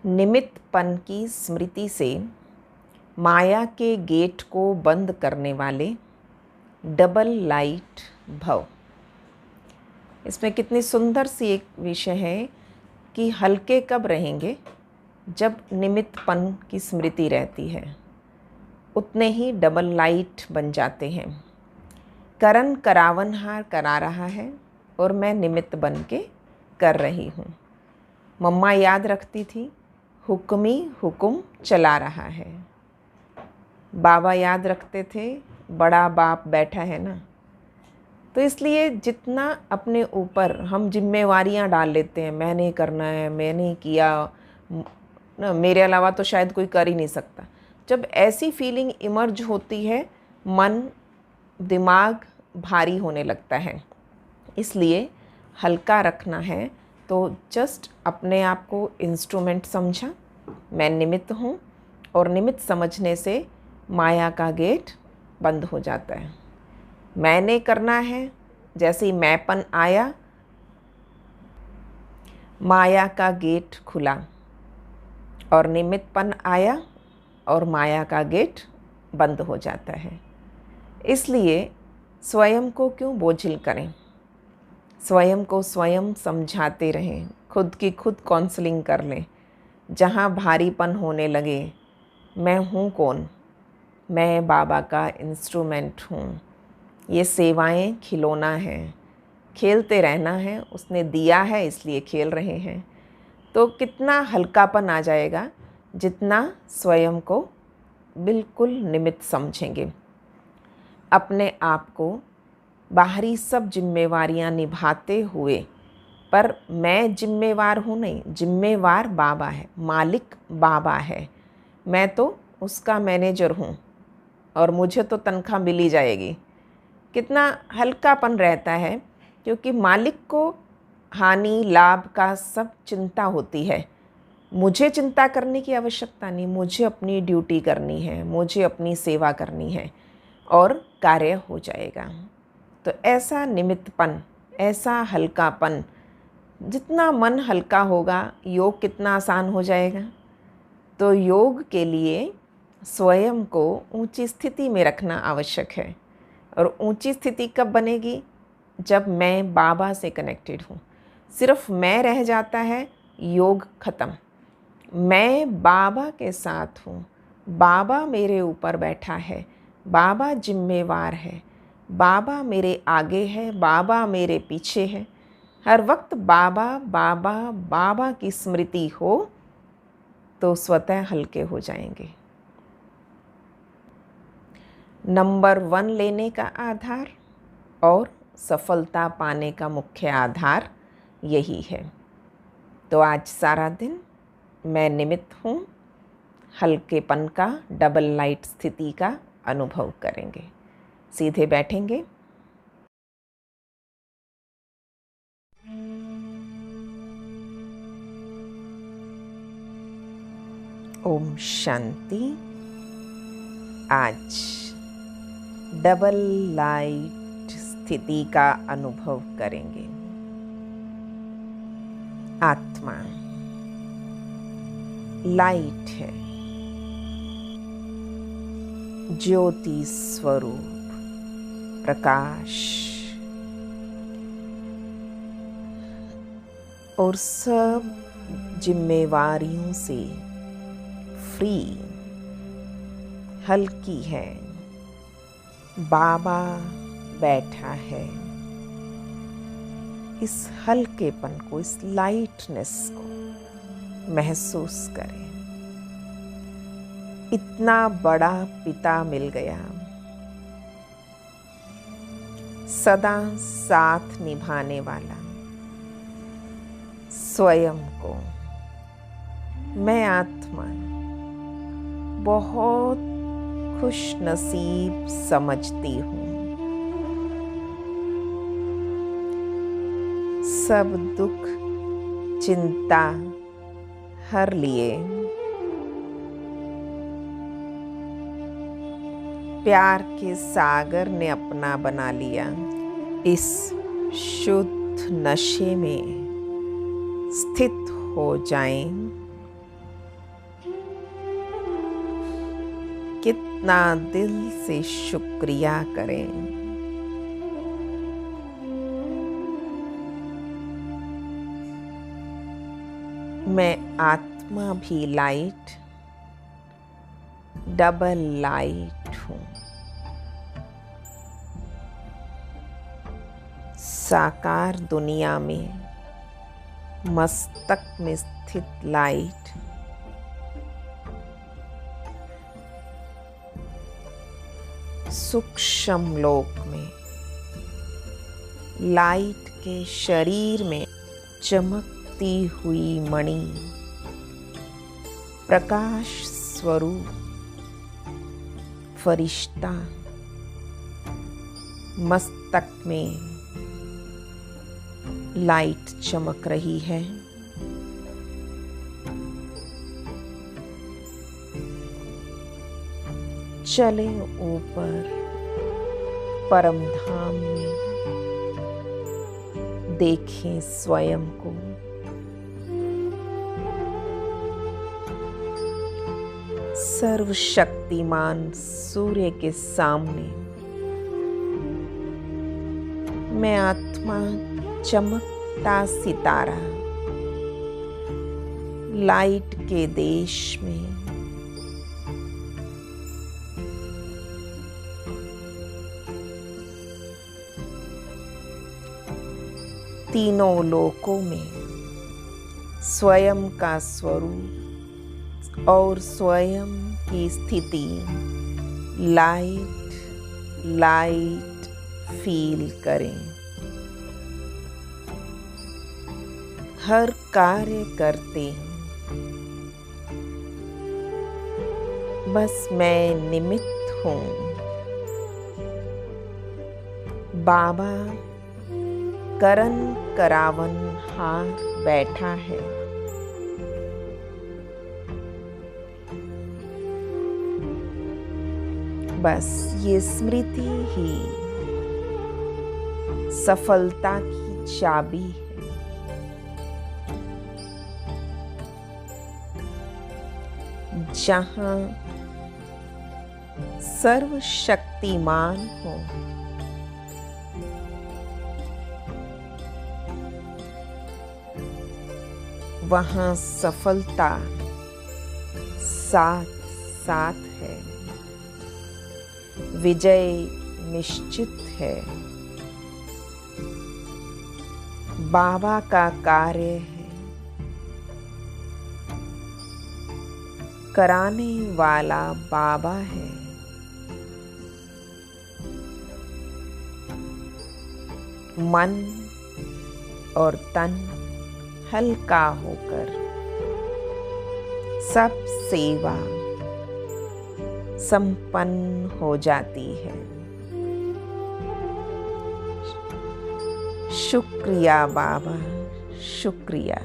निमित्तपन की स्मृति से माया के गेट को बंद करने वाले डबल लाइट भव। इसमें कितनी सुंदर सी एक विषय है कि हल्के कब रहेंगे, जब निमित्तपन की स्मृति रहती है, उतने ही डबल लाइट बन जाते हैं। करण करावनहार करा रहा है और मैं निमित्त बन के कर रही हूँ। मम्मा याद रखती थी, हुक्मी हुक्म चला रहा है। बाबा याद रखते थे, बड़ा बाप बैठा है ना। तो इसलिए जितना अपने ऊपर हम जिम्मेवारियां डाल लेते हैं, मैंने करना है, मैंने किया ना, मेरे अलावा तो शायद कोई कर ही नहीं सकता। जब ऐसी फीलिंग इमर्ज होती है, मन दिमाग भारी होने लगता है। इसलिए हल्का रखना है तो जस्ट अपने आप को इंस्ट्रूमेंट समझा, मैं निमित्त हूँ, और निमित्त समझने से माया का गेट बंद हो जाता है। मैंने करना है, जैसे ही मैंपन आया, माया का गेट खुला, और निमित्तपन आया और माया का गेट बंद हो जाता है। इसलिए स्वयं को क्यों बोझिल करें, स्वयं को स्वयं समझाते रहें, खुद की खुद काउंसलिंग कर लें। जहाँ भारीपन होने लगे, मैं हूँ कौन, मैं बाबा का इंस्ट्रूमेंट हूँ, ये सेवाएं खिलौना है, खेलते रहना है, उसने दिया है इसलिए खेल रहे हैं। तो कितना हल्कापन आ जाएगा जितना स्वयं को बिल्कुल निमित्त समझेंगे। अपने आप को बाहरी सब जिम्मेवारियां निभाते हुए, पर मैं जिम्मेवार हूँ नहीं, जिम्मेवार बाबा है, मालिक बाबा है, मैं तो उसका मैनेजर हूँ और मुझे तो तनख्वाह मिल ही जाएगी। कितना हल्कापन रहता है, क्योंकि मालिक को हानि लाभ का सब चिंता होती है। मुझे चिंता करने की आवश्यकता नहीं, मुझे अपनी ड्यूटी करनी है, मुझे अपनी सेवा करनी है और कार्य हो जाएगा। तो ऐसा निमित्तपन, ऐसा हल्कापन, जितना मन हल्का होगा योग कितना आसान हो जाएगा। तो योग के लिए स्वयं को ऊंची स्थिति में रखना आवश्यक है। और ऊंची स्थिति कब बनेगी, जब मैं बाबा से कनेक्टेड हूँ। सिर्फ मैं रह जाता है, योग खत्म। मैं बाबा के साथ हूँ, बाबा मेरे ऊपर बैठा है, बाबा जिम्मेवार है, बाबा मेरे आगे है, बाबा मेरे पीछे है। हर वक्त बाबा बाबा बाबा की स्मृति हो तो स्वतः हल्के हो जाएंगे। नंबर 1 लेने का आधार और सफलता पाने का मुख्य आधार यही है। तो आज सारा दिन मैं निमित्त हूँ, हल्केपन का, डबल लाइट स्थिति का अनुभव करेंगे। सीधे बैठेंगे। ओम शांति। आज डबल लाइट स्थिति का अनुभव करेंगे। आत्मा लाइट है, ज्योति स्वरूप, प्रकाश, और सब जिम्मेवारियों से फ्री, हल्की है। बाबा बैठा है। इस हल्केपन को, इस लाइटनेस को महसूस करें। इतना बड़ा पिता मिल गया, सदा साथ निभाने वाला। स्वयं को मैं आत्मा बहुत खुश नसीब समझती हूँ। सब दुख चिंता हर लिए, प्यार के सागर ने अपना बना लिया। इस शुद्ध नशे में स्थित हो जाएं कितना दिल से शुक्रिया करें। मैं आत्मा भी लाइट, डबल लाइट हूँ। साकार दुनिया में मस्तक में स्थित लाइट सूक्ष्म लोक में लाइट के शरीर में चमकती हुई मणि, प्रकाश स्वरूप फरिश्ता मस्तक में लाइट चमक रही है। चले ऊपर परम धाम में, देखें स्वयं को। सर्वशक्तिमान सूर्य के सामने मैं आत्मा चमकता सितारा लाइट के देश में तीनों लोकों में स्वयं का स्वरूप और स्वयं की स्थिति लाइट लाइट फील करें। हर कार्य करते हैं, बस मैं निमित्त हूँ। बाबा करन करावन हार बैठा है। बस ये स्मृति ही सफलता की चाबी है। जहाँ सर्वशक्तिमान हो, वहाँ सफलता साथ साथ है। विजय निश्चित है। बाबा का कार्य है कराने वाला बाबा है। मन और तन हल्का होकर सब सेवा संपन्न हो जाती है। शुक्रिया बाबा, शुक्रिया।